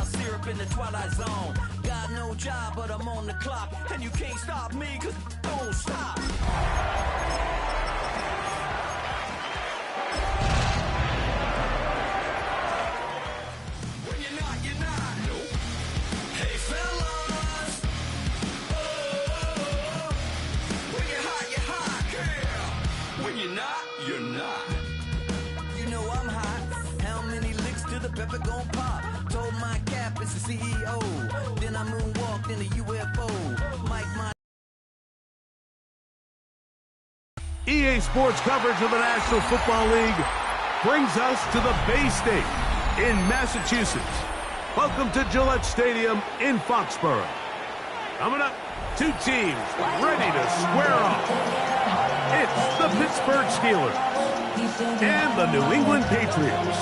brown syrup in the twilight zone. Got no job, but I'm on the clock, and you can't stop me, cause don't stop. When you're not, you're not. Nope. Hey, fellas. Oh, when you're hot, you're hot. Yeah. When you're not, you're not. You know I'm hot. How many licks till the pepper gon' pop? Told my cap it's the CEO. Then I moonwalked in a UFO. Mike, my EA Sports coverage of the National Football League brings us to the Bay State in Massachusetts. Welcome to Gillette Stadium in Foxborough. Coming up, two teams ready to square off. It's the Pittsburgh Steelers and the New England Patriots.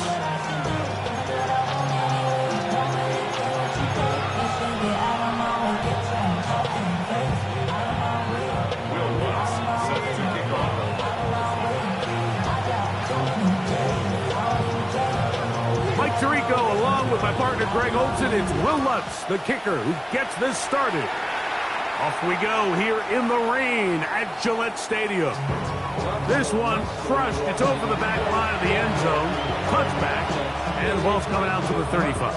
Tirico, along with my partner Greg Olson, it's Will Lutz, the kicker, who gets this started. Off we go here in the rain at Gillette Stadium. This one crushed. It's over the back line of the end zone. Touchback, and the ball's coming out to the 35.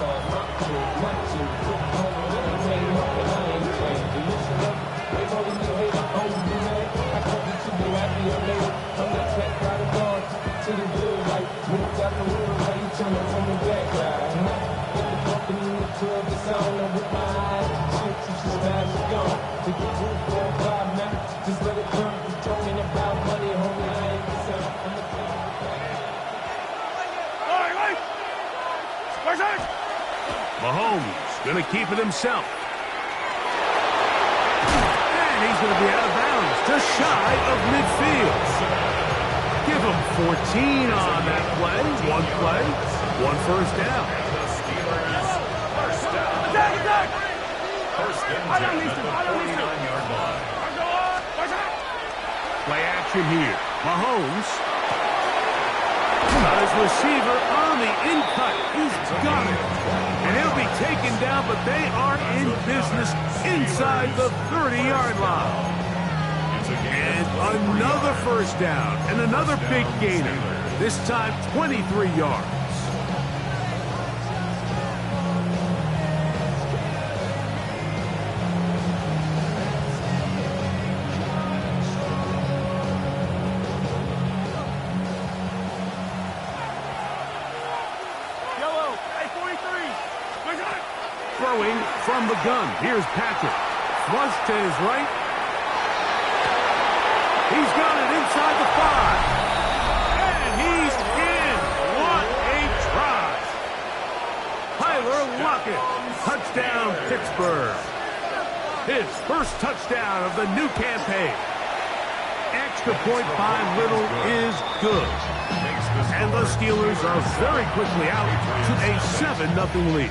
Mahomes going to keep it himself. And he's going to be out of bounds, just shy of midfield. Give him 14 on that play. One first down. First and 10 at the 49-yard line. Play action here. Mahomes. Got his receiver on the in-cut. He's got it. And he'll be taken down, but they are in business inside the 30-yard line. And another first down. And another big gainer. This time 23 yards. Throwing from the gun. Here's Patrick. Flush to his right. He's got it inside the 5. And he's in. What a try. Tyler Lockett. Touchdown, Pittsburgh. His first touchdown of the new campaign. Extra point by Little is good. And the Steelers are very quickly out to a 7-0 lead.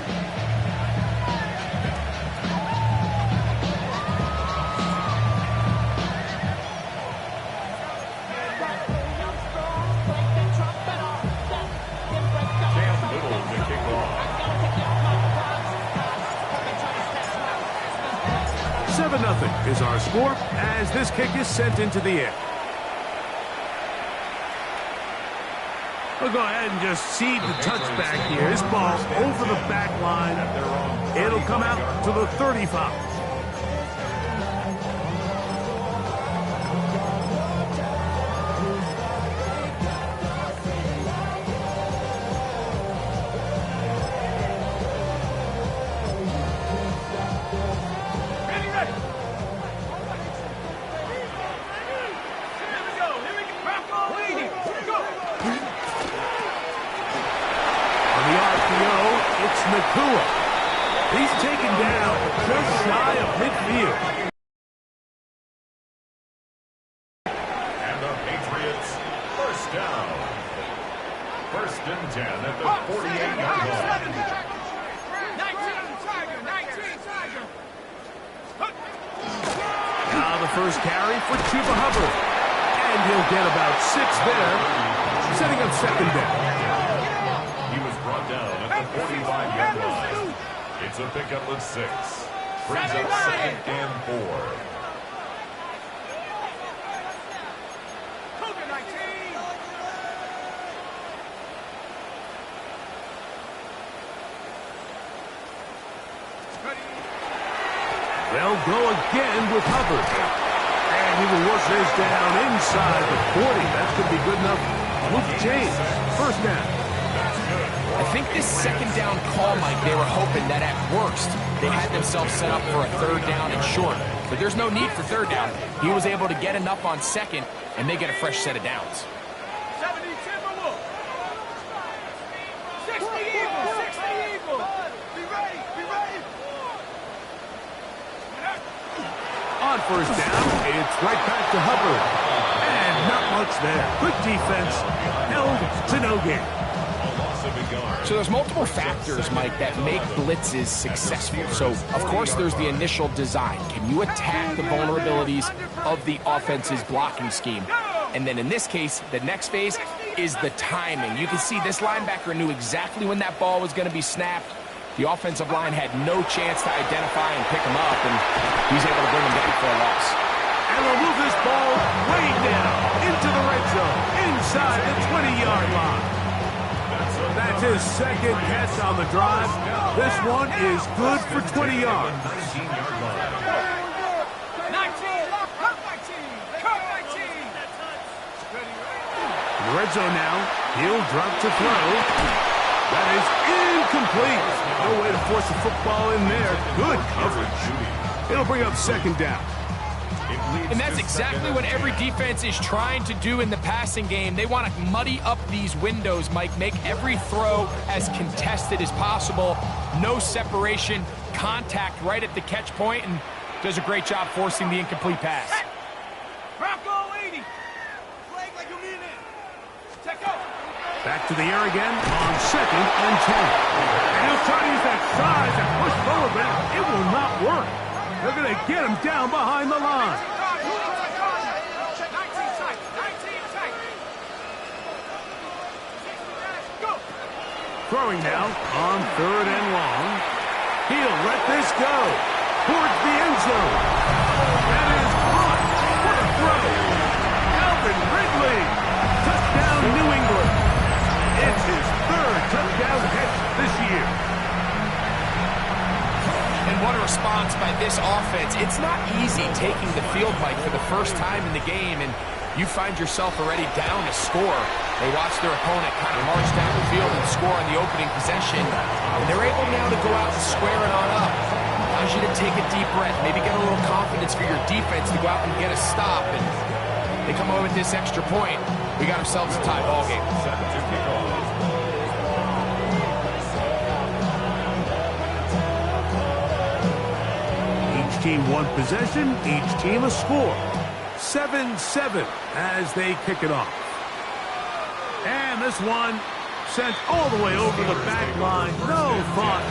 Is our score as this kick is sent into the air. We'll go ahead and just seed the touchback here. This ball over the back line. It'll come out to the 35. He's taken down just shy of midfield. And the Patriots, first down. First and 10 at the 48-yard line. 19 Tiger. Now the first carry for Chuba Hubbard. And he'll get about 6 there, setting up second down. He was brought down at the 45-yard line. It's a pickup of 6. Brings up 2nd and 4. They'll go again with Hubbard. And he will work this down inside the 40. That's going to be good enough. Luke James, first down. I think this 2nd down call, Mike, they were hoping that at worst they had themselves set up for a 3rd down and short. But there's no need for 3rd down. He was able to get enough on 2nd, and they get a fresh set of downs. 70 Timberwolves. 60 Eagles. 60 Eagles. Be ready. Be ready. On first down, it's right back to Hubbard. And not much there. Good defense. Held to no gain. So there's multiple factors, Mike, that make blitzes successful. So, of course, there's the initial design. Can you attack the vulnerabilities of the offense's blocking scheme? And then in this case, the next phase is the timing. You can see this linebacker knew exactly when that ball was going to be snapped. The offensive line had no chance to identify and pick him up, and he was able to bring him down for a loss. And they'll move this ball way down into the red zone, inside the 20-yard line. That's his 2nd catch on the drive. This one is good for 20 yards. 19. Cut 19. Cut 19. In the red zone now. He'll drop to throw. That is incomplete. No way to force the football in there. Good coverage. It'll bring up 2nd down. And that's exactly what every defense is trying to do in the passing game. They want to muddy up these windows, Mike, make every throw as contested as possible. No separation, contact right at the catch point, and does a great job forcing the incomplete pass. Bronco 80. Flag like you mean it. Check out. Back to the air again on 2nd and 10. And he'll try to use that size and push forward, but it will not work. They're going to get him down behind the line. Throwing now on 3rd and long. He'll let this go towards the end zone. That is caught. What a throw. Alvin Ridley. Touchdown, New England. It's his 3rd touchdown catch this year. And what a response by this offense. It's not easy taking the field, Mike, for the first time in the game, and you find yourself already down a score. They watch their opponent kind of march down the field and score on the opening possession, and they're able now to go out and square it on up. Allows you to take a deep breath, maybe get a little confidence for your defense to go out and get a stop, and they come away with this extra point. We got ourselves a tie ball game. Each team one possession, each team a score. 7-7 as they kick it off. And this one sent all the way over the back line. No thought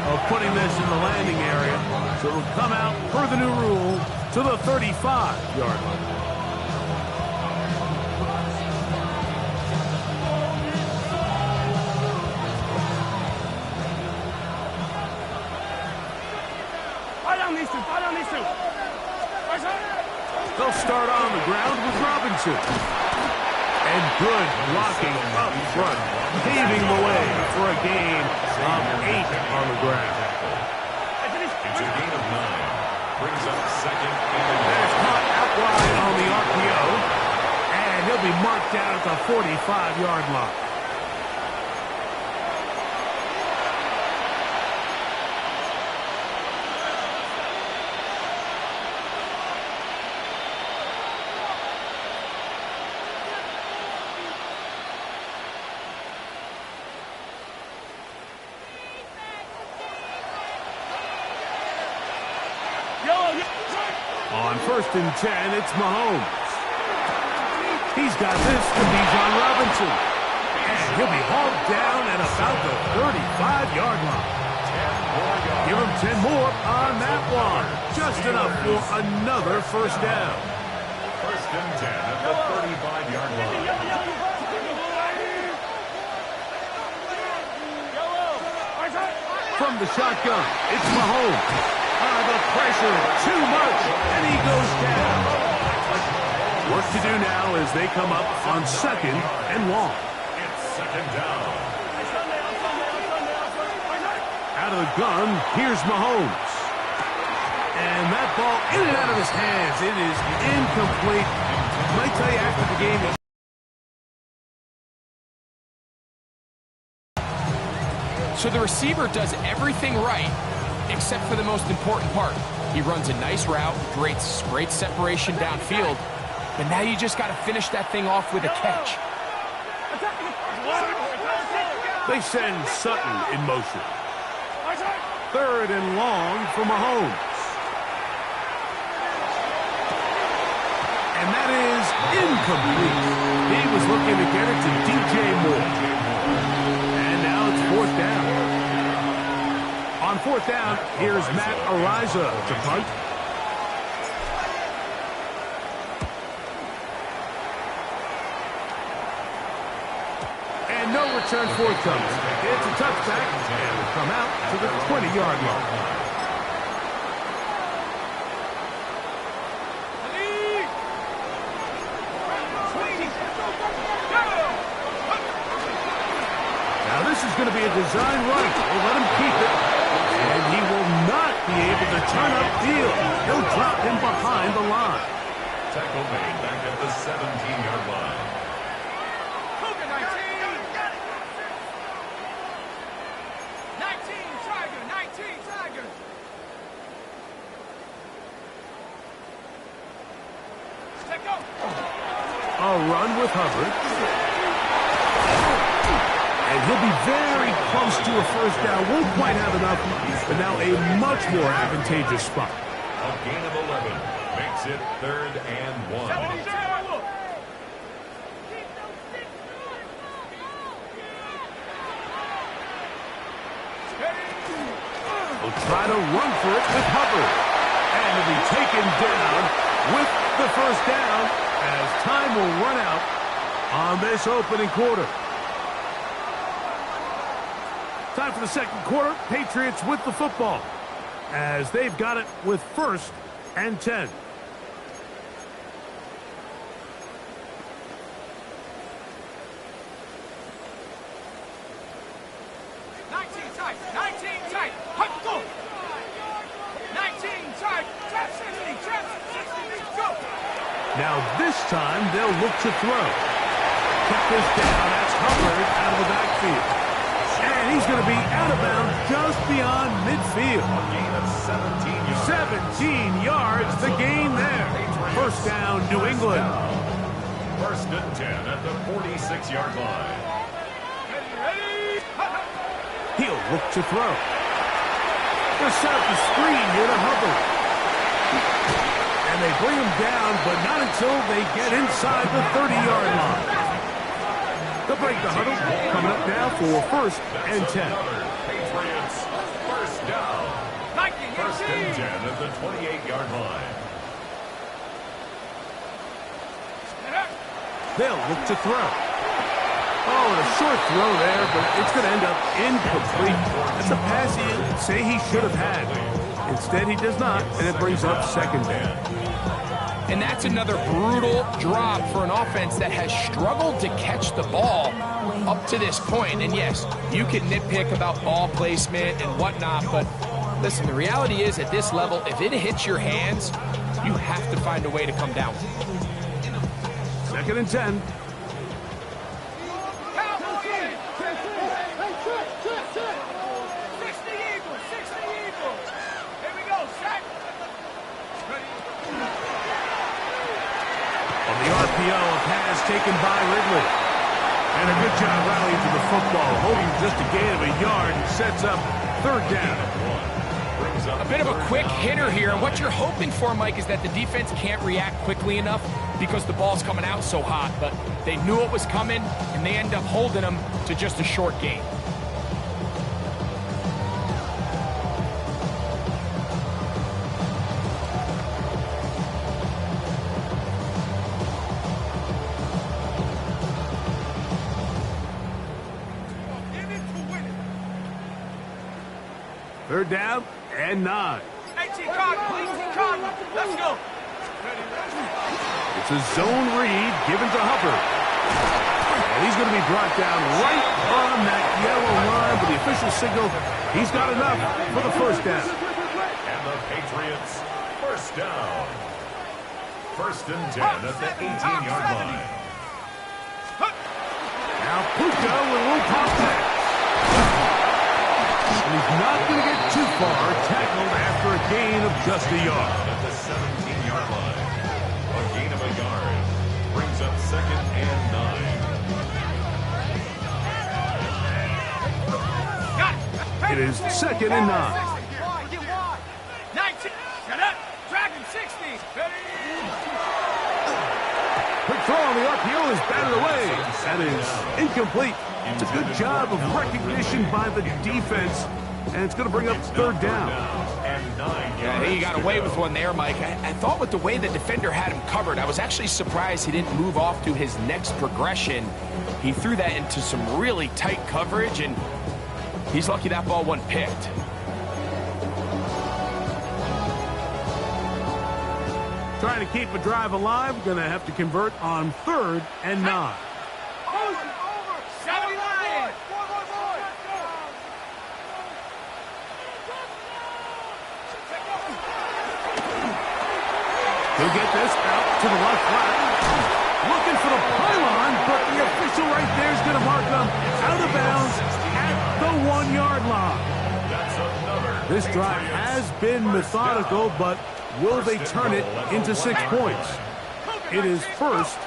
of putting this in the landing area. So it'll come out, per the new rule, to the 35-yard line. They'll start on the ground with Robinson. And good blocking up front, paving the way for a gain of 8 on the ground. It's a gain of 9. Brings up 2nd and That's caught out wide on the RPO. And he'll be marked down at the 45-yard line. On 1st and 10, it's Mahomes. He's got this to Bijan Robinson. And he'll be hauled down at about the 35-yard line. Give him 10 more on that one. Just enough for another first down. 1st and 10 at the 35-yard line. from the shotgun. It's Mahomes. The pressure, too much, and he goes down. Work to do now as they come up on 2nd and long. It's 2nd down. Out of the gun, here's Mahomes. And that ball in and out of his hands. It is incomplete. I might tell you after the game. So the receiver does everything right, except for the most important part. He runs a nice route, great separation downfield, but now you just got to finish that thing off with a catch. They send Sutton in motion. 3rd and long for Mahomes. And that is incomplete. He was looking to get it to DJ Moore. And now it's 4th down. On 4th down, here's Matt Ariza to punt. And no return forthcoming. It's a touchback, and will come out to the 20-yard line. Now this is going to be a design run. We'll let him keep it. And he will not be able to turn upfield. He'll drop him behind the line. Tackle made back at the 17-yard line. 19, Tiger. Let go. A run with Hubbard. And he'll be very close to a 1st down. Won't quite have enough, but now a much more advantageous spot. A gain of 11 makes it 3rd and 1. Will try to run for it with Hubbard. And he'll be taken down with the 1st down as time will run out on this opening quarter. Time for the 2nd quarter. Patriots with the football as they've got it with 1st and 10. Now this time they'll look to throw. Kept this down. That's Hubbard out of the backfield. And he's going to be out of bounds just beyond midfield. A gain of 17 yards. 17 yards, the gain there. 1st down, New England. 1st and 10 at the 46-yard line. He'll look to throw. They'll set up the screen here to Hubbard. And they bring him down, but not until they get inside the 30-yard line. They'll break the huddle. Coming up now for 1st and 10. Patriots 1st down. 1st and 10 at the 28-yard line. They'll look to throw. Oh, and a short throw there, but it's going to end up incomplete. That's a pass he'd say he should have had. Instead, he does not, and it brings up 2nd down. And that's another brutal drop for an offense that has struggled to catch the ball up to this point. And yes, you can nitpick about ball placement and whatnot, but listen, the reality is at this level, if it hits your hands, you have to find a way to come down. 2nd and 10. A pass taken by Ridley. And a good job rallying to the football, holding just a gain of a yard and sets up 3rd down. A bit of a quick hitter here. And what you're hoping for, Mike, is that the defense can't react quickly enough because the ball's coming out so hot. But they knew it was coming, and they end up holding them to just a short gain. Third down and 9. 18 Cotton. Let's go. It's a zone read given to Hubbard. And he's going to be brought down right on that yellow line, but the official signal, he's got enough for the first down. And the Patriots, first down. First and 10 at the 18-yard line. Now Puka with a little pop back. And he's not going to get too far, tackled after a gain of just a yard. At the 17-yard line, a gain of a yard brings up second and 9. It is second and 9. 19. Get up. Dragon 60. Quick throw on the RPO is batted away. That is incomplete. It's a good job of recognition by the defense, and it's going to bring up third down. Yeah, he got away with one there, Mike. I thought with the way the defender had him covered, I was actually surprised he didn't move off to his next progression. He threw that into some really tight coverage, and he's lucky that ball wasn't picked. Trying to keep a drive alive, going to have to convert on third and 9. Over. 79. He'll get this out to the left flat. Looking for the pylon, but the official right there is going to mark him out of bounds at the 1-yard line. This drive has been methodical, but will they turn it into 6 points? It is first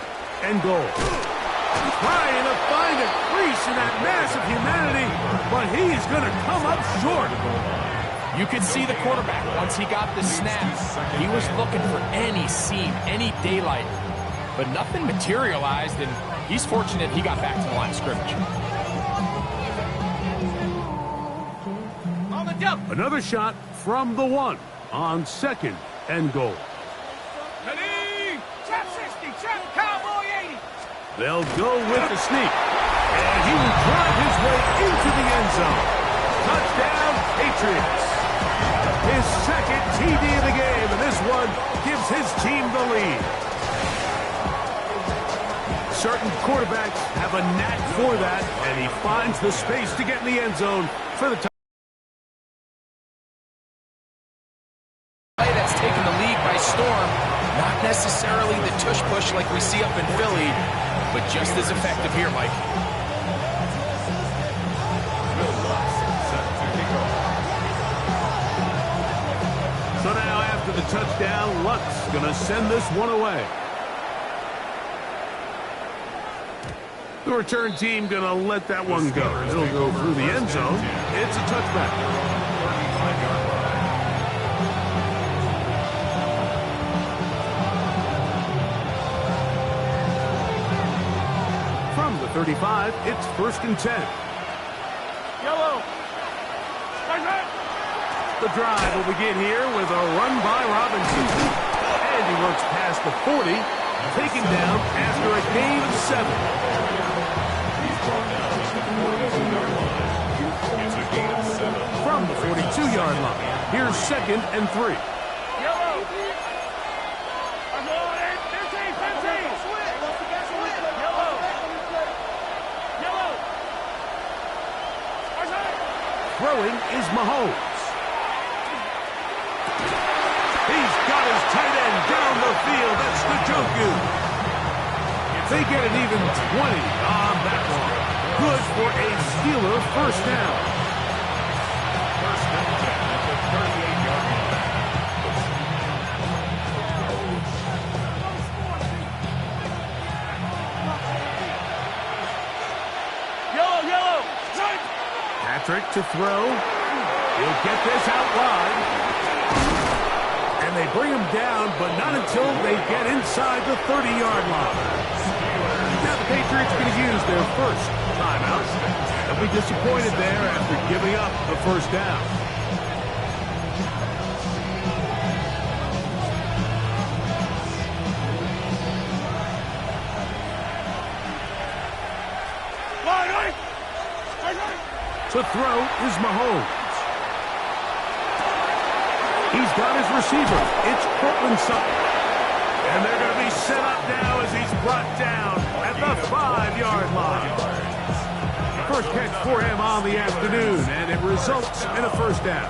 and goal. Trying to find a crease in that mass of humanity, but he's going to come up short. You could see the quarterback once he got the snap. He was looking for any seam, any daylight, but nothing materialized, and he's fortunate he got back to the line of scrimmage. On the jump. Another shot from the 1 on second and goal. Ready. Chap 60. Chap Cowboy 80. They'll go with the sneak, and he will drive his way into the end zone. Touchdown, Patriots. His second TD of the game, and this one gives his team the lead. Certain quarterbacks have a knack for that, and he finds the space to get in the end zone for the touchdown. That's taken the league by storm. Not necessarily the tush-push like we see up in Philly, but just as effective here, Mike. So now after the touchdown, Luck's going to send this one away. The return team going to let that one go. It'll go through the end zone. It's a touchback. From the 35, it's first and 10. Yellow. The drive will begin here with a run by Robinson. And he works past the 40, taken down after a gain of 7. From the 42-yard line, here's second and 3. Yellow. Throwing is Mahomes. He's got his tight end down the field. That's Njoku. They get an even 20 on that one. Good for a Steeler first down. First and 10 at the 38-yard line. Yellow. Patrick to throw. He'll get this out wide. And they bring him down, but not until they get inside the 30-yard line. Now the Patriots going to use their first timeout. They'll be disappointed there after giving up the first down. To throw is Mahomes. got his receiver. It's Cortland Sutton. And they're going to be set up now as he's brought down at the 5-yard line. First catch for him on the afternoon, and it results in a first down.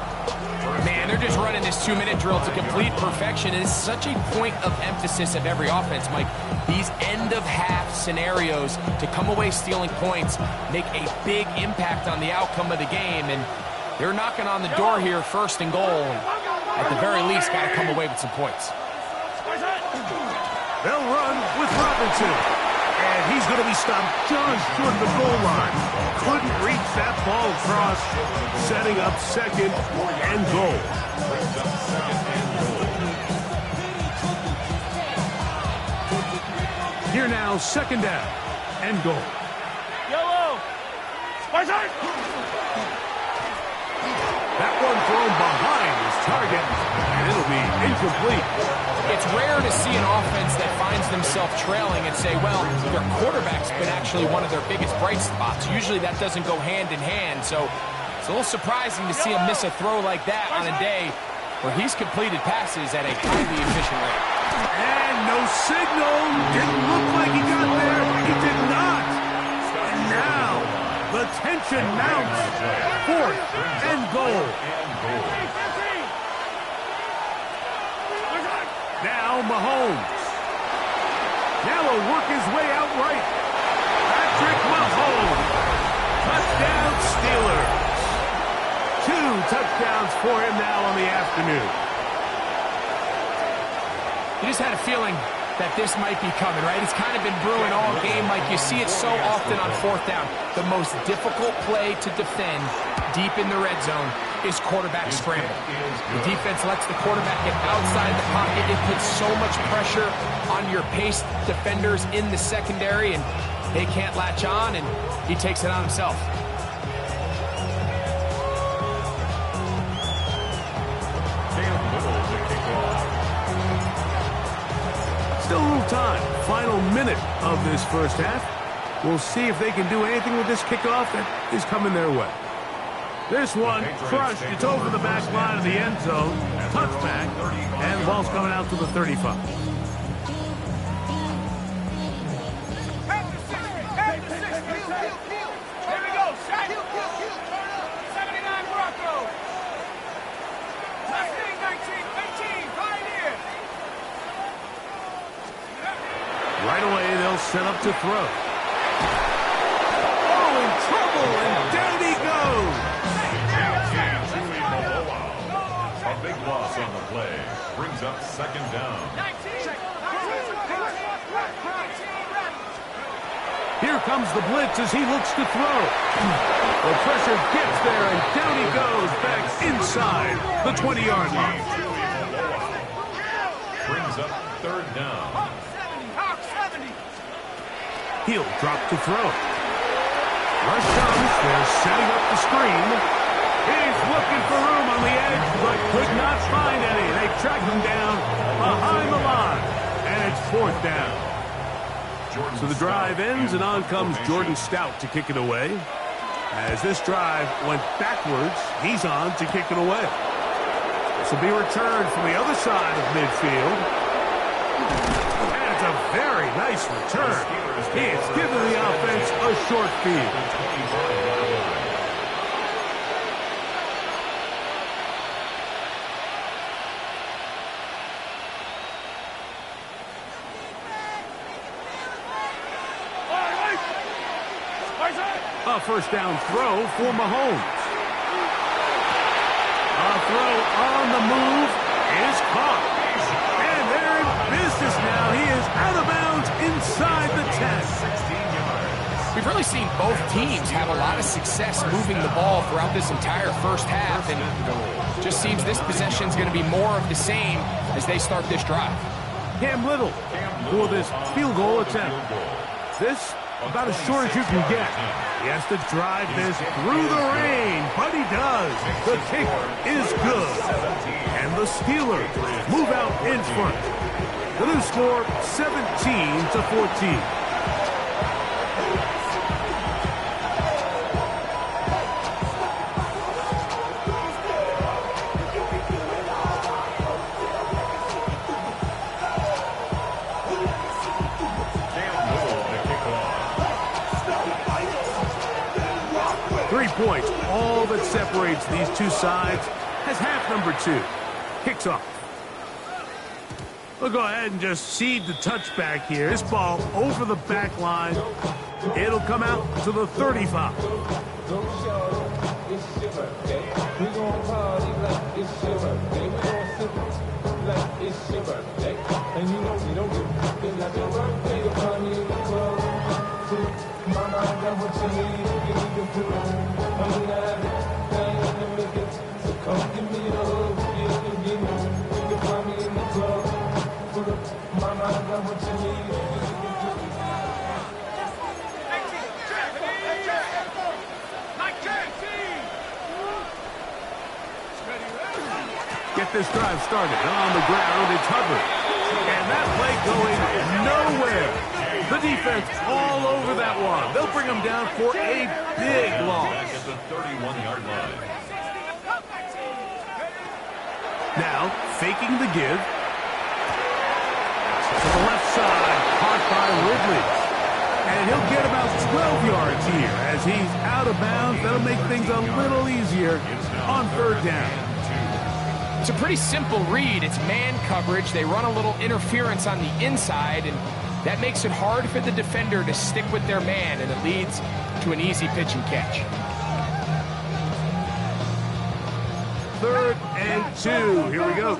Man, they're just running this 2-minute drill to complete perfection. It is such a point of emphasis of every offense, Mike. These end-of-half scenarios to come away stealing points make a big impact on the outcome of the game, and they're knocking on the door here, first and goal. At the very least, got to come away with some points. They'll run with Robinson. And he's going to be stopped just short of the goal line. Couldn't reach that ball across, setting up second and goal. Here now, second down and goal. Yellow! Spicer! That one thrown behind his target, and it'll be incomplete. It's rare to see an offense that finds themselves trailing and say, well, their quarterback's been actually one of their biggest bright spots. Usually that doesn't go hand in hand, so it's a little surprising to see him miss a throw like that on a day where he's completed passes at a highly efficient rate. And no signal. Didn't look like he got there. He did not. And now the tension mounts. Fourth and goal. Now Mahomes. Now he'll work his way out right. Patrick Mahomes. Touchdown Steelers. 2 touchdowns for him now on the afternoon. You just had a feeling that this might be coming, right? It's kind of been brewing all game, like you see it so often on fourth down. The most difficult play to defend deep in the red zone is quarterback scramble. The defense lets the quarterback get outside the pocket. It puts so much pressure on your paced defenders in the secondary, and they can't latch on, and he takes it on himself. Still a little time. Final minute of this first half. We'll see if they can do anything with this kickoff that is coming their way. This one crushed. It's over the back line of the end zone. Touchback. And the ball's coming out to the 35. There we go, shot. 79 Broncos. Left wing, 19, 18, Pioneer. Right away, they'll set up to throw. Oh, in trouble, and down he goes. A big loss on the play. Brings up second down. 19. Here comes the blitz as he looks to throw. The pressure gets there, and down he goes back inside the 20-yard line. Brings up third down. Hawk 70. He'll drop to throw. Rush comes. They're setting up the screen. He's looking for room on the edge, but could not find any. They track him down behind the line, and it's fourth down. So the drive ends, and on comes Jordan Stout to kick it away. As this drive went backwards, he's on to kick it away. This will be returned from the other side of midfield. And it's a very nice return. He's given the offense a short field. A first down throw for Mahomes. A throw on the move is caught. And they're in business now. He is out of bounds inside the 10. We've really seen both teams have a lot of success moving the ball throughout this entire first half, and just seems this possession is going to be more of the same as they start this drive. Cam Little for this field goal attempt. This about as short as you can get. He has to drive this through the rain, but he does. The kick is good. And the Steelers move out in front. The new score, 17-14. points, all that separates these two sides, as half number 2 kicks off. We'll go ahead and just cede the touchback here. This ball over the back line. It'll come out to the 35. Get this drive started. On the ground, it's Hubbard. And that play going nowhere. The defense all over that one. They'll bring them down for a big loss. Back at the 31-yard line. Now, faking the give. To the left side, caught by Ridley. And he'll get about 12 yards here as he's out of bounds. That'll make things a little easier on third down. It's a pretty simple read. It's man coverage. They run a little interference on the inside, and that makes it hard for the defender to stick with their man, and it leads to an easy pitch and catch. 3rd and 2. Here we go.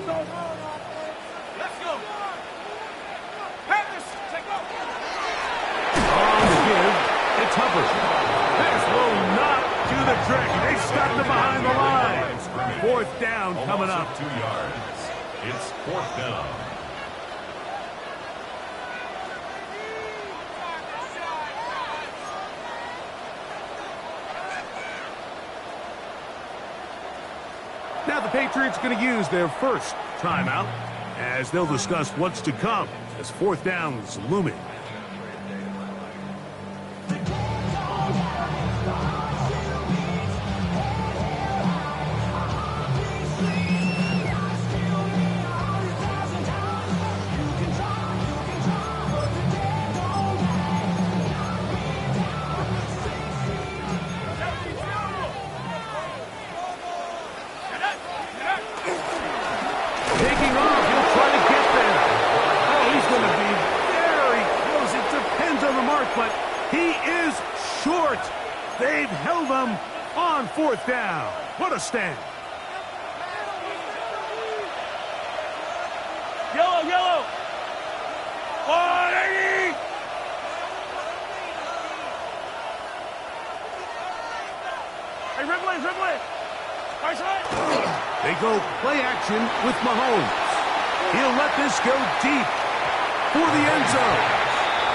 Let's go. Panthers, take off. On the give, it's Hubbard. This will not do the trick. They stopped him behind the line. 4th down coming up. 2 yards. It's 4th down. Now the Patriots going to use their first timeout as they'll discuss what's to come as 4th down is looming. Taking off, he'll try to get there. Oh, he's going to be very close. It depends on the mark, but he is short. They've held him on 4th down. What a stand. Yellow, yellow. 180. Hey, Ripley, Ripley. Right side. They go play action with Mahomes. He'll let this go deep for the end zone.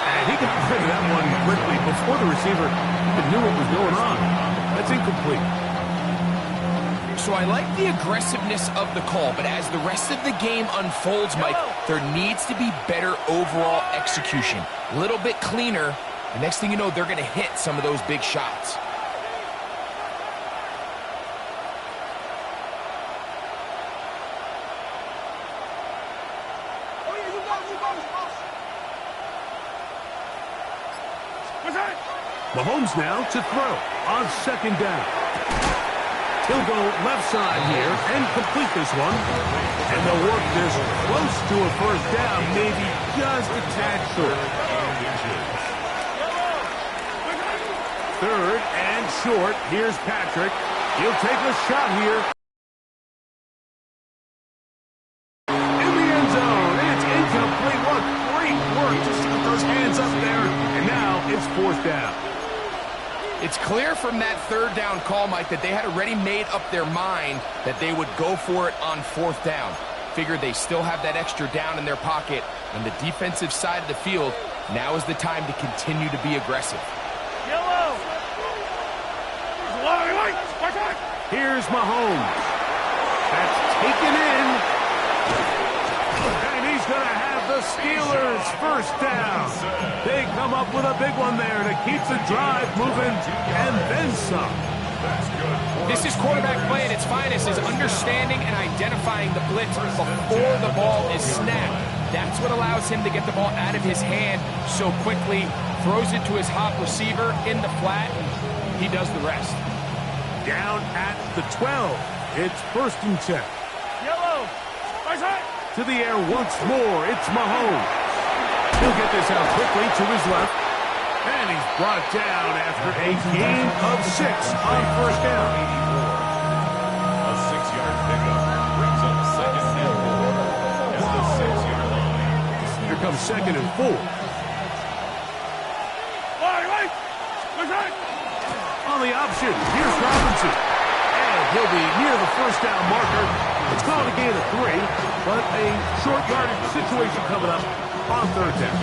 And he got rid of that one quickly before the receiver even knew what was going on. That's incomplete. So I like the aggressiveness of the call, but as the rest of the game unfolds, Mike, there needs to be better overall execution. A little bit cleaner. The next thing you know, they're going to hit some of those big shots. Mahomes now to throw on 2nd down. He'll go left side here and complete this one. And they'll work this close to a 1st down, maybe just a tad short. 3rd and short. Here's Patrick. He'll take a shot here. In the end zone. It's incomplete. What great work. Just got those hands up there. And now it's 4th down. It's clear from that 3rd down call, Mike, that they had already made up their mind that they would go for it on 4th down. Figured they still have that extra down in their pocket. On the defensive side of the field, now is the time to continue to be aggressive. Yellow. Here's Mahomes. That's taken in. And he's going to have the Steelers 1st down. They come up with a big one there to keep the drive moving and then some. This is quarterback play at its finest, is understanding and identifying the blitz before the ball is snapped. That's what allows him to get the ball out of his hand so quickly, throws it to his hot receiver in the flat, and he does the rest. Down at the 12. It's 1st and 10. Yellow. To the air once more. It's Mahomes. He'll get this out quickly to his left. And he's brought down after a gain of 6 on 1st down. A 6-yard pickup brings up 2nd and 4 at the 6-yard line. Here comes 2nd and 4. On the option, here's Robinson. And he'll be near the 1st down marker. It's called a gain of 3, but a short yardage situation coming up on 3rd down.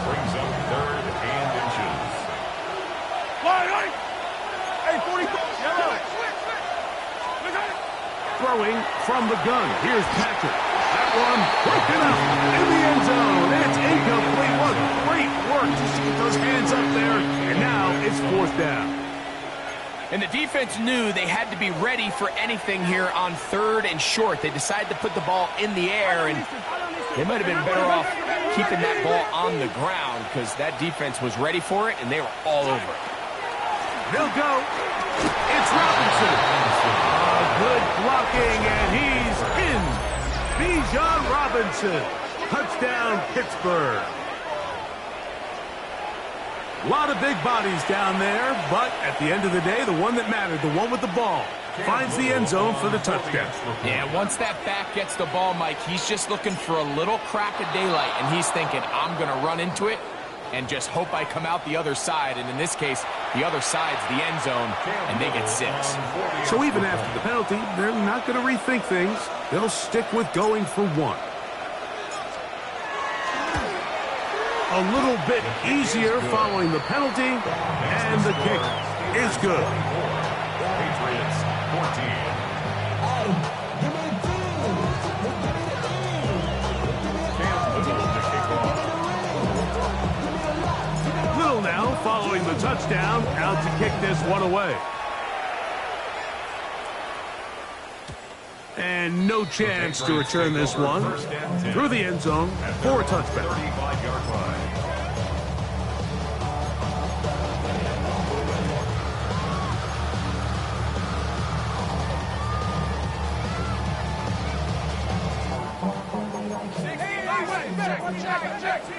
Brings up 3rd and inches. Hey, 40. Yellow. Throwing from the gun. Here's Patrick. That one broken up in the end zone. It's incomplete. What great work to keep those hands up there. And now it's 4th down. And the defense knew they had to be ready for anything here on 3rd and short. They decided to put the ball in the air, and they might have been better off keeping that ball on the ground because that defense was ready for it, and they were all over it. They'll go. It's Robinson. Good blocking, and he's in. Bijan Robinson. Touchdown, Pittsburgh. A lot of big bodies down there, but at the end of the day, the one that mattered, the one with the ball, finds the end zone for the touchdown. Yeah, once that back gets the ball, Mike, he's just looking for a little crack of daylight, and he's thinking, I'm going to run into it and just hope I come out the other side. And in this case, the other side's the end zone, and they get 6. So even after the penalty, they're not going to rethink things. They'll stick with going for 1. A little bit easier following the penalty, and the kick is good. Patriots 14. Little now following the touchdown, out to kick this one away. And no chance to return this one through the end zone for a touchback. 35-yard line. Check. 18.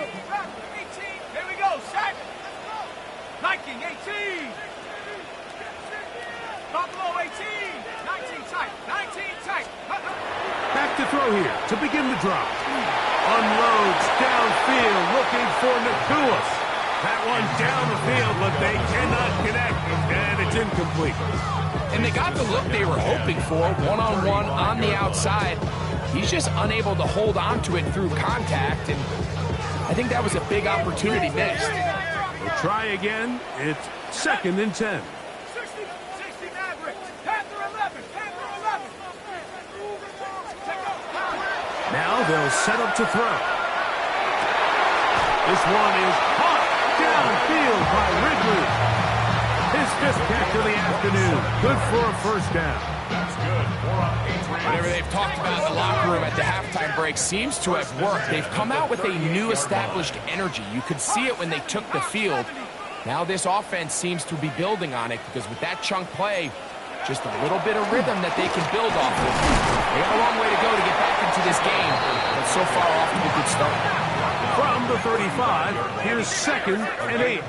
Here we go. Set. 19, 18. Buffalo 18. 19 tight. 19 tight. Back to throw here to begin the drop. Unloads downfield looking for Nakua. That one down the field, but they cannot connect, and it's incomplete. And they got the look they were hoping for, one-on-one on the outside. He's just unable to hold on to it through contact, and I think that was a big opportunity missed. We'll try again. It's 2nd and 10. 60 Maverick. Panther 11. Panther 11. Now they'll set up to throw. This one is caught downfield by Ridley. His 5th catch of the afternoon. Good for a 1st down. That's good for a Patriots. Whatever they've talked about in the locker room at the halftime break seems to have worked. They've come out with a new established energy. You could see it when they took the field. Now this offense seems to be building on it because with that chunk play, just a little bit of rhythm that they can build off of. They got a long way to go to get back into this game, but so far off to a good start. From the 35, here's 2nd and 8.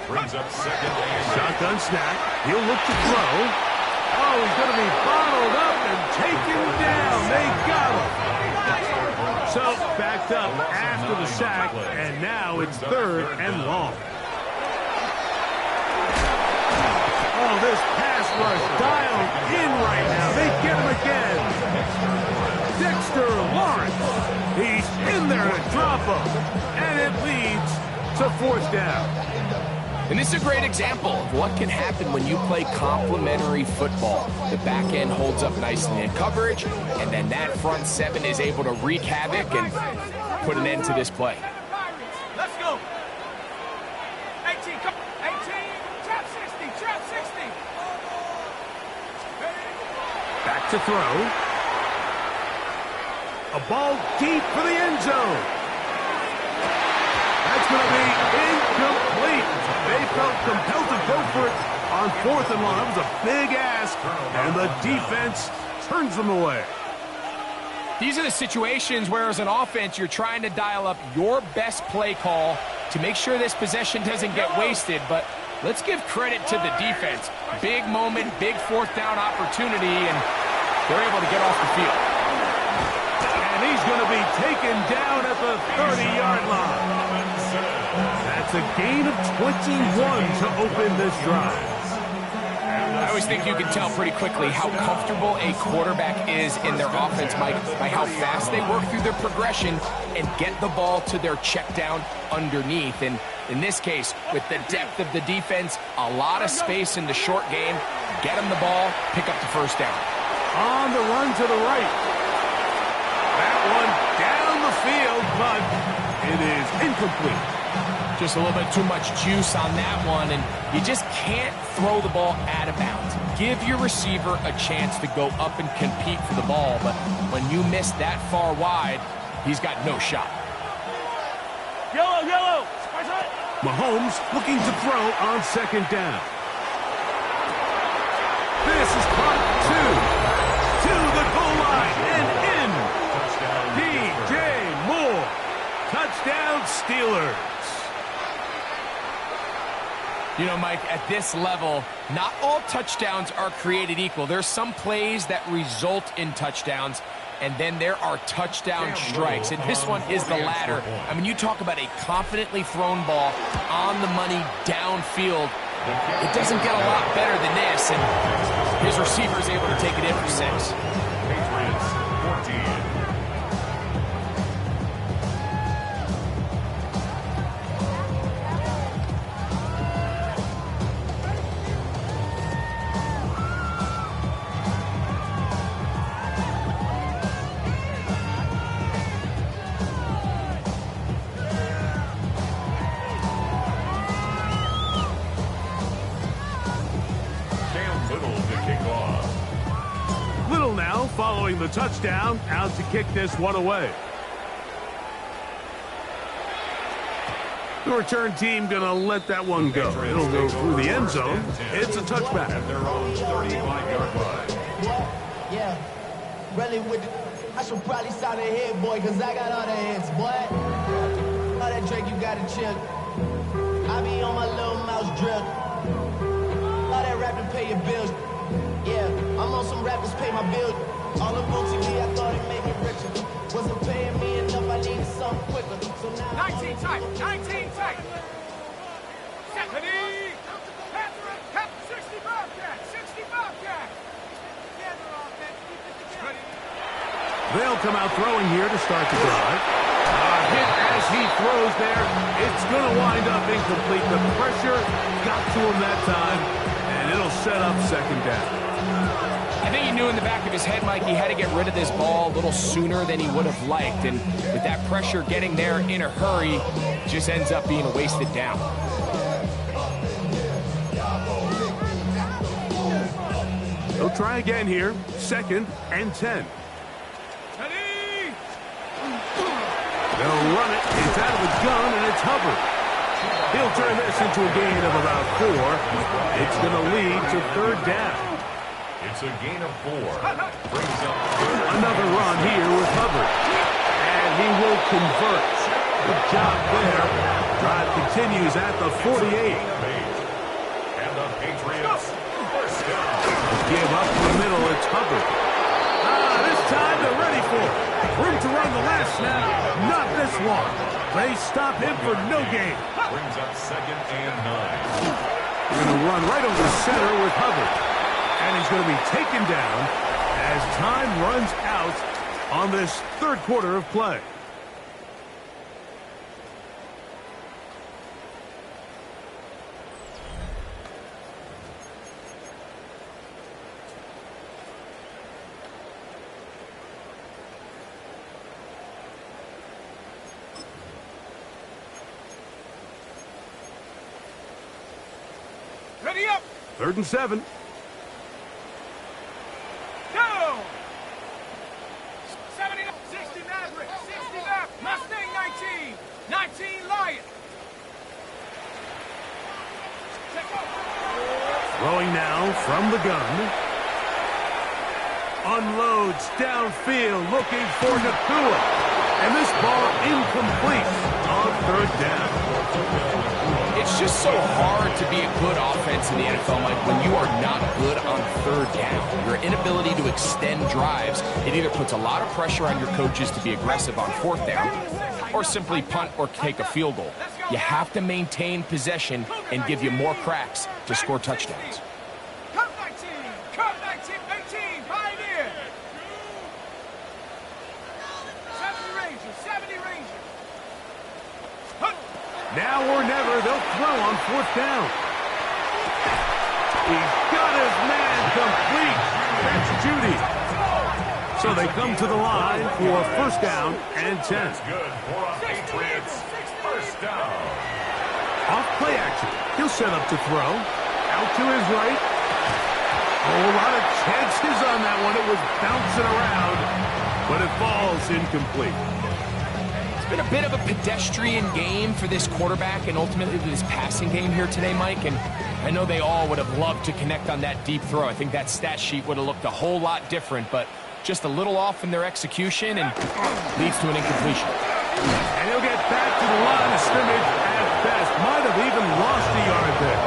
Brings up 2nd and 8. Shotgun snap. He'll look to throw. Oh, he's going to be bottled up and taken down. They got him. So backed up after the sack, and now it's 3rd and long. Oh, this pass rush dialed in right now. They get him again. Dexter Lawrence. He's in there to drop him. And it leads to 4th down. And this is a great example of what can happen when you play complementary football. The back end holds up nicely in coverage, and then that front 7 is able to wreak havoc and put an end to this play. Let's go. 18, come. 18, trap 60, trap 60. Back to throw. A ball deep for the end zone. That's going to be incomplete. They felt compelled to go for it On 4th and long, that was a big ask, and the defense turns them away. These are the situations where, as an offense, you're trying to dial up your best play call to make sure this possession doesn't get wasted. But let's give credit to the defense. Big moment, big 4th down opportunity, and they're able to get off the field. And he's going to be taken down at the 30-yard line. That's a gain of 21 to open this drive. I always think you can tell pretty quickly how comfortable a quarterback is in their offense, Mike, by how fast they work through their progression and get the ball to their check down underneath. And in this case, with the depth of the defense, a lot of space in the short game, get them the ball, pick up the 1st down. On the run to the right. That one down the field, but it is incomplete. Just a little bit too much juice on that one, and you just can't throw the ball out of bounds. Give your receiver a chance to go up and compete for the ball, but when you miss that far wide, he's got no shot. Yellow, yellow. Mahomes looking to throw on 2nd down. This is caught 2 to the goal line and in. DJ Moore. Touchdown Steelers. You know, Mike, at this level, not all touchdowns are created equal. There's some plays that result in touchdowns, and then there are touchdown strikes, and this one is the latter. I mean, you talk about a confidently thrown ball on the money downfield. It doesn't get a lot better than this, and his receiver is able to take it in for 6. Patriots 14. Following the touchdown, out to kick this one away. The return team going to let that one go. It'll go through the end zone. It's a touchback. At their own 35-yard line. Yeah, really with the, I should probably sound a hit, boy, because I got all the hits, boy. All that Drake, you got to chill. I be on my little mouse drill. All that rap to pay your bills. Yeah, I'm on some rappers pay my bills. All up on TV, I thought it made me richer. Wasn't paying me enough, I needed something quicker. So now 19 tight, 19 tight. 70. 60 Bobcat, 60 Bobcat. They'll come out throwing here to start the drive. A hit as he throws there. It's going to wind up incomplete. The pressure got to him that time, and it'll set up 2nd down. I think he knew in the back of his head, Mike, he had to get rid of this ball a little sooner than he would have liked. And with that pressure getting there in a hurry, it just ends up being a wasted down. They'll try again here. 2nd and 10. They'll run it. It's out of the gun, and it's Hubbard. He'll turn this into a gain of about 4. It's going to lead to 3rd down. It's a gain of 4. Brings up another run here with Hubbard. And he will convert. Good job there. Drive continues at the 48. And the Patriots 1st down. Give up the middle. It's Hubbard. This time they're ready for it. Room to run the last snap. Not this one. They stop him for no gain. Brings up 2nd and 9. We're going to run right over the center with Hubbard. And he's going to be taken down as time runs out on this 3rd quarter of play. Ready up. 3rd and 7. Go. 70, 60 Maverick, 60 left. Mustang 19. 19 Lion. Check out. Throwing now from the gun. Unloads downfield, looking for Nakua. And this ball incomplete on third down. It's just so hard to be a good offense in the NFL, Mike, when you are not good on third down. Your inability to extend drives, it either puts a lot of pressure on your coaches to be aggressive on fourth down or simply punt or take a field goal. You have to maintain possession and give you more cracks to score touchdowns. Come 19, come 19, 18, Pioneer. 70 Rangers, 70 Rangers. Now or never, they'll throw on fourth down. He's got his man complete. That's Judy. So they come to the line for first down and 10. That's good for a Patriots. First down. Off play action. He'll set up to throw. Out to his right. A whole lot of chances on that one. It was bouncing around, but it falls incomplete. It's been a bit of a pedestrian game for this quarterback and ultimately this passing game here today, Mike. And I know they all would have loved to connect on that deep throw. I think that stat sheet would have looked a whole lot different, but just a little off in their execution and leads to an incompletion. And he'll get back to the line of scrimmage at best. Might have even lost a yard there.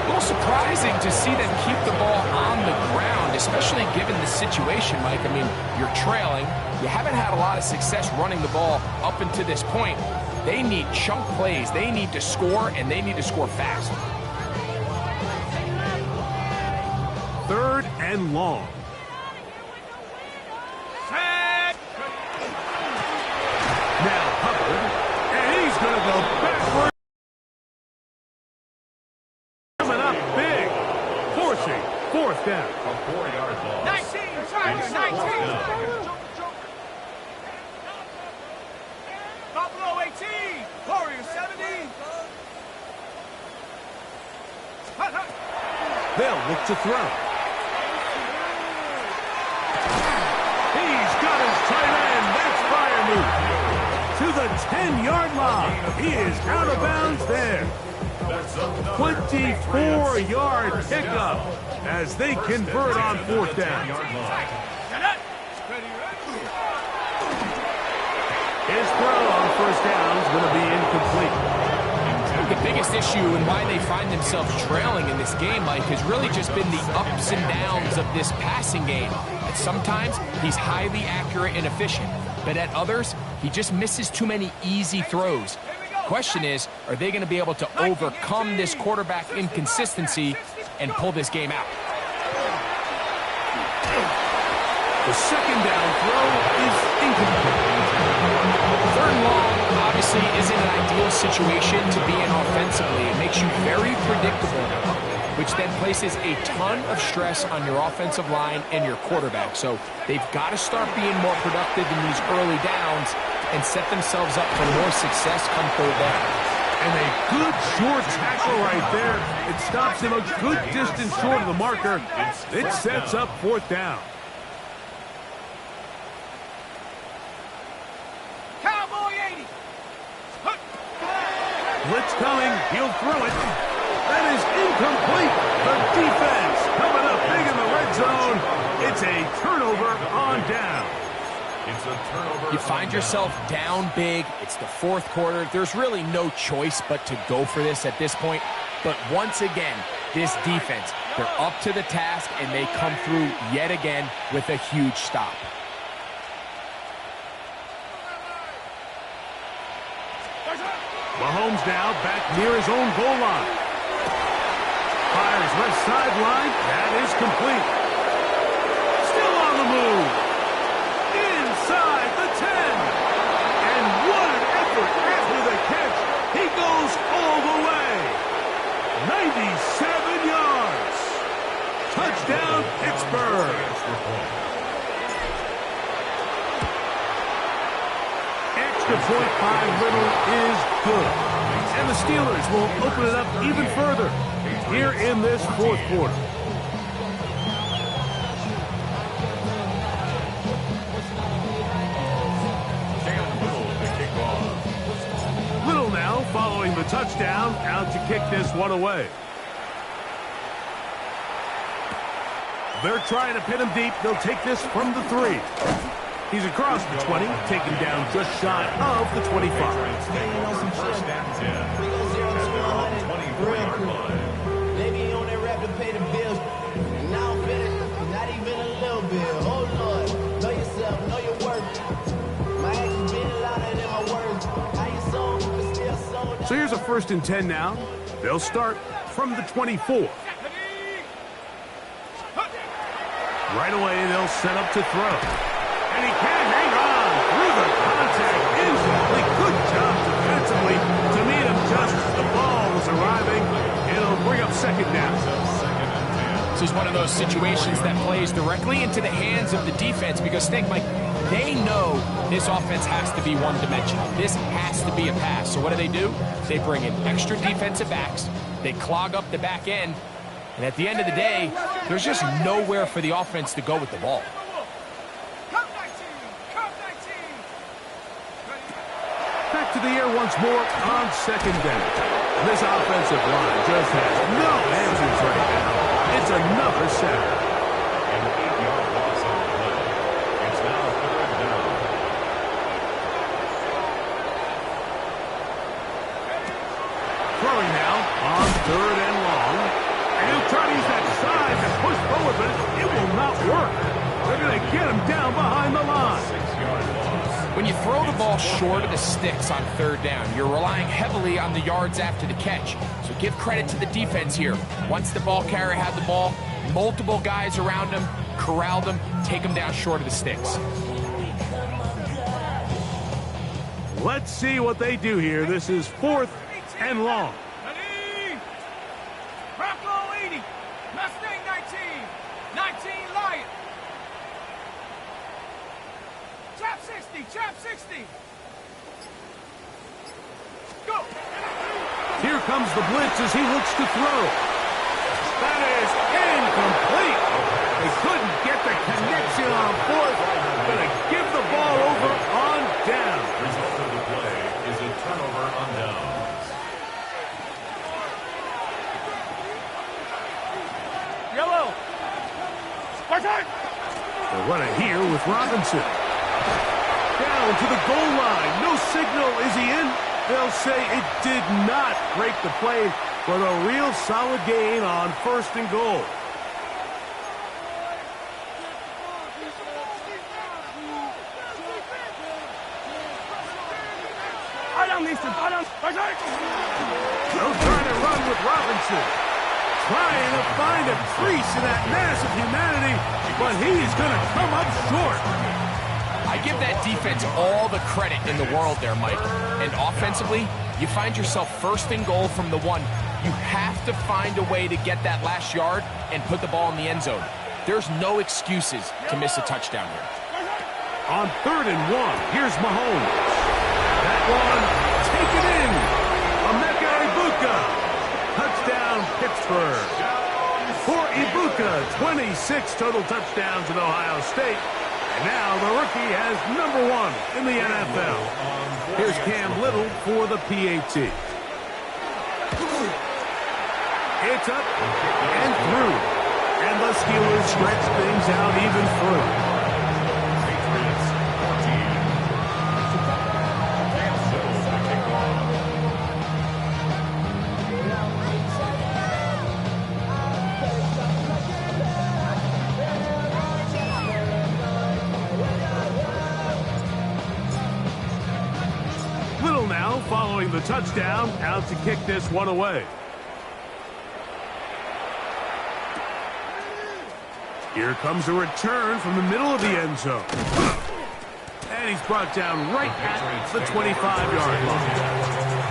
A little surprising to see them keep the ball on the ground, especially given the situation, Mike. I mean, you're trailing. You haven't had a lot of success running the ball up until this point. They need chunk plays. They need to score, and they need to score fast. Third and long. Now Hubbard, and he's going to go backward. Coming up big, forcing fourth down. A 4-yard loss. 19, Tiger, 19. Buffalo 18, Warriors 70. They'll look to throw. He's got his tight end. That's fire move. To the 10-yard line. He is out of bounds there. 24-yard pickup as they convert on fourth down. His throw on first down is going to be incomplete. The biggest issue and why they find themselves trailing in this game, Mike, has really just been the ups and downs of this passing game. At sometimes, he's highly accurate and efficient, but at others, he just misses too many easy throws. Question is, are they going to be able to overcome this quarterback inconsistency and pull this game out? The second down throw is incomplete. Third and long obviously isn't an ideal situation to be in offensively. It makes you very predictable, which then places a ton of stress on your offensive line and your quarterback. So they've got to start being more productive in these early downs and set themselves up for more success come third down. And a good short tackle right there. It stops him a good distance short of the marker. It sets up fourth down. Cowboy 80. Blitz coming. He'll throw it. That is incomplete. The defense coming up big in the red zone. It's a turnover on down. It's a turnover. You find yourself down big. It's the fourth quarter. There's really no choice but to go for this at this point. But once again, this defense, they're up to the task, and they come through yet again with a huge stop. Mahomes now back near his own goal line. Fires left sideline. That is complete. Still on the move. Inside the 10. And what an effort after the catch. He goes all the way. 97 yards. Touchdown, Pittsburgh. Extra point by Little is good. And the Steelers will open it up even further here in this fourth quarter. Little now following the touchdown, out to kick this one away. They're trying to pin him deep. They'll take this from the 3. He's across the 20, taken down just shy of the 25. First and 10. At their own 24-yard line. Maybe on that rap to pay the bills. And now I'm finished, not even a little bit. Oh Lord, know yourself, know your worth. My actions being louder than my words. How you sold, but still sold out. So here's a 1st and 10 now. They'll start from the 24. Right away, they'll set up to throw. And he can hang on through the contact instantly. Good job defensively to meet him just as the ball was arriving. It'll bring up 2nd down. This is one of those situations that plays directly into the hands of the defense because, think, Mike, they know this offense has to be one-dimensional. This has to be a pass. So what do? They bring in extra defensive backs. They clog up the back end. And at the end of the day, there's just nowhere for the offense to go with the ball. Back to the air once more on 2nd down. This offensive line just has no answers right now. It's another sack. An 8-yard loss on the play. It's now 3rd down. Throwing now on 3rd and long. And he'll try to use that size and push forward, but it will not work. They're going to get him down behind the line. 6-yard loss. When you throw the ball short of the sticks on 3rd down, you're relying heavily on the yards after the catch. So give credit to the defense here. Once the ball carrier had the ball, multiple guys around him, corralled him, take him down short of the sticks. Let's see what they do here. This is 4th and long. Ready? Bronco 80. Mustang 19. 19 Lion. Trap 60. Trap 60. Go. Here comes the blitz as he looks to throw. That is incomplete. They couldn't get the connection on 4th. Going to give the ball over on down. Result of the play is a turnover on downs. Yellow. Spartan. They're running here with Robinson. Down to the goal line. No signal. Is he in? They'll say it did not break the play, but a real solid gain on 1st and goal. They'll try to run with Robinson. Trying to find a crease in that mass of humanity, but he's going to come up short. I give that defense all the credit in the world there, Mike. And offensively, you find yourself 1st and goal from the 1. You have to find a way to get that last yard and put the ball in the end zone. There's no excuses to miss a touchdown here. On 3rd and 1, here's Mahomes. That one, take it in. Emeka Ibuka. Touchdown, Pittsburgh. For Ibuka, 26 total touchdowns at Ohio State. And now the rookie has number 1 in the NFL. Here's Cam Little for the PAT. It's up and through. And the Steelers stretch things out even further. Patriots 14. Cam Little to kick off. Little now following the touchdown, out to kick this one away. Here comes a return from the middle of the end zone. And he's brought down right at the 25-yard line.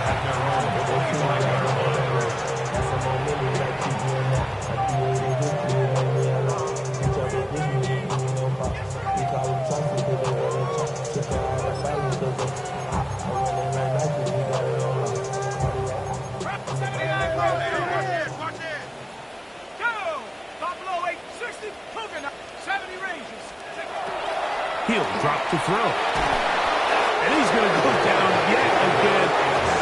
At their own 25-yard line. He'll drop to throw. And he's going to go down yet again.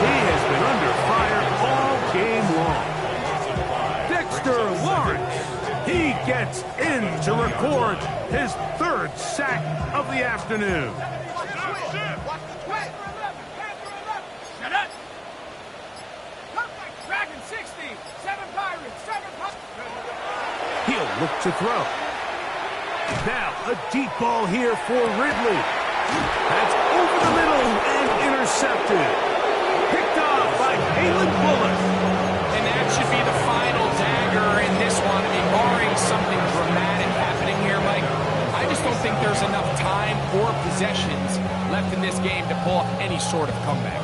He has been under fire all game long. Dexter Lawrence. He gets in to record his third sack of the afternoon. Shut up! Dragon 60, 7 Pirates, 7 Pirates. He'll look to throw. Now a deep ball here for Ridley. That's over the middle and intercepted. Picked off by Caleb Bullock. And that should be the final dagger in this one. I mean, barring something dramatic happening here, Mike, I just don't think there's enough time or possessions left in this game to pull off any sort of comeback.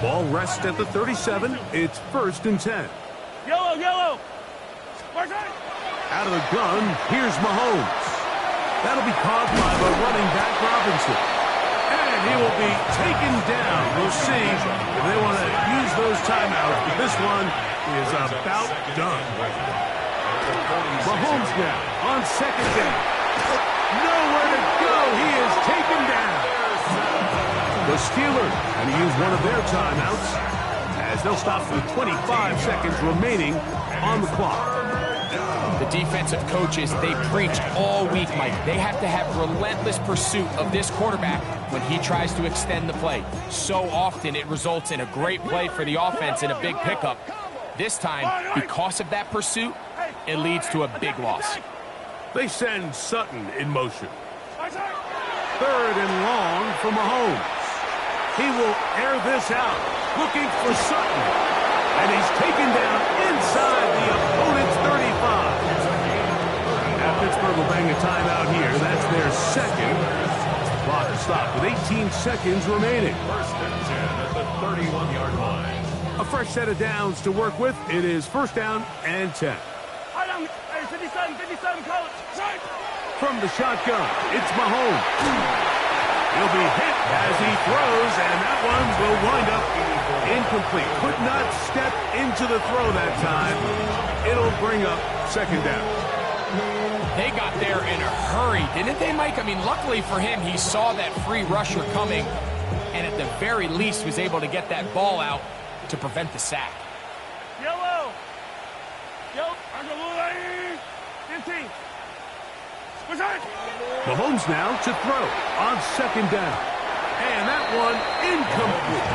Ball rests at the 37. It's 1st and 10. Yellow, yellow. Out of the gun, here's Mahomes. That'll be caught by the running back Robinson. And he will be taken down. We'll see if they want to use those timeouts, but this one is about done. Mahomes now on 2nd down. Nowhere to go. He is taken down. The Steelers going to use one of their timeouts as they'll stop with 25 seconds remaining on the clock. The defensive coaches, they preached all week, Mike. They have to have relentless pursuit of this quarterback when he tries to extend the play. So often it results in a great play for the offense and a big pickup. This time, because of that pursuit, it leads to a big loss. They send Sutton in motion. 3rd and long for Mahomes. He will air this out, looking for Sutton. And he's taken down inside the opponent's 35. Now Pittsburgh will bang a timeout here. That's their second. Clock is stopped with 18 seconds remaining. 1st and 10 at the 31-yard line. A fresh set of downs to work with. It is 1st down and 10. 57, coach. From the shotgun, it's Mahomes. He'll be hit as he throws, and that one will wind up incomplete. Could not step into the throw that time. It'll bring up 2nd down. They got there in a hurry, didn't they, Mike? I mean, luckily for him, he saw that free rusher coming, and at the very least was able to get that ball out to prevent the sack. Yellow. 15. Mahomes now to throw on 2nd down. And that one incomplete.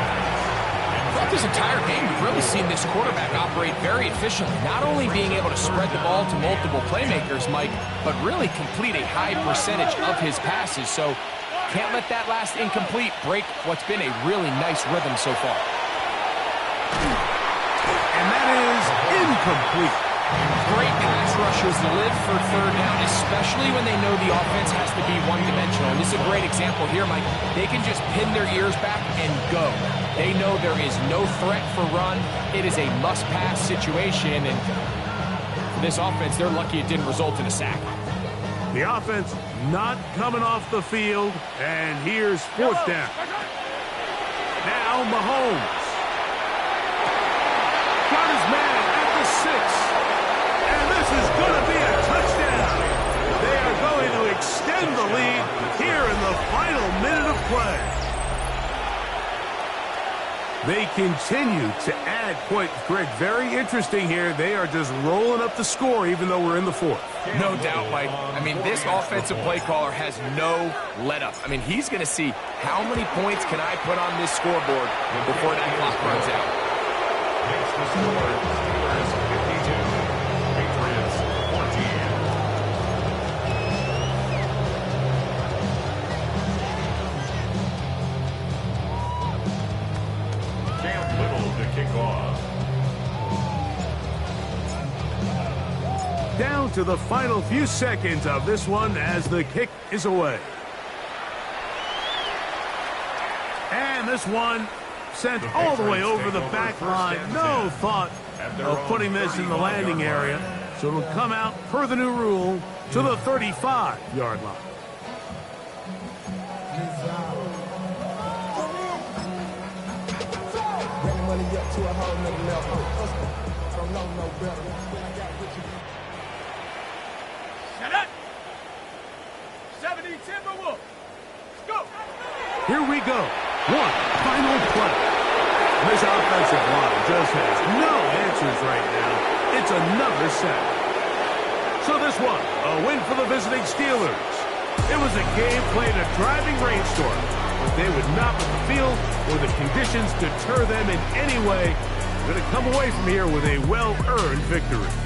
Throughout this entire game, we've really seen this quarterback operate very efficiently, not only being able to spread the ball to multiple playmakers, Mike, but really complete a high percentage of his passes. So can't let that last incomplete break what's been a really nice rhythm so far. And that is incomplete. Great pass rushers live for 3rd down, especially when they know the offense has to be one-dimensional. And this is a great example here, Mike. They can just pin their ears back and go. They know there is no threat for run. It is a must-pass situation, and for this offense, they're lucky it didn't result in a sack. The offense not coming off the field, and here's 4th down. Now Mahomes. Got his man at the 6. And this is going to be a touchdown. They are going to extend the lead here in the final minute of play. They continue to add points. Greg, very interesting here. They are just rolling up the score even though we're in the 4th. No doubt, Mike. I mean, this offensive play caller has no let-up. I mean, he's going to see how many points can I put on this scoreboard before that clock runs out. Makes the score Steelers 52, Patriots 14. Cam Little to kick off. Down to the final few seconds of this one as the kick is away. And this one sent all the way over the back line. No thought of putting this in the landing area. So it'll come out per the new rule to the 35-yard line. Shut up. 72. Timberwolves. Go. Here we go. One final play. This offensive line just has no answers right now. It's another sack. So this one, a win for the visiting Steelers. It was a game played in a driving rainstorm, but they would not let the field or the conditions deter them in any way. They're going to come away from here with a well-earned victory.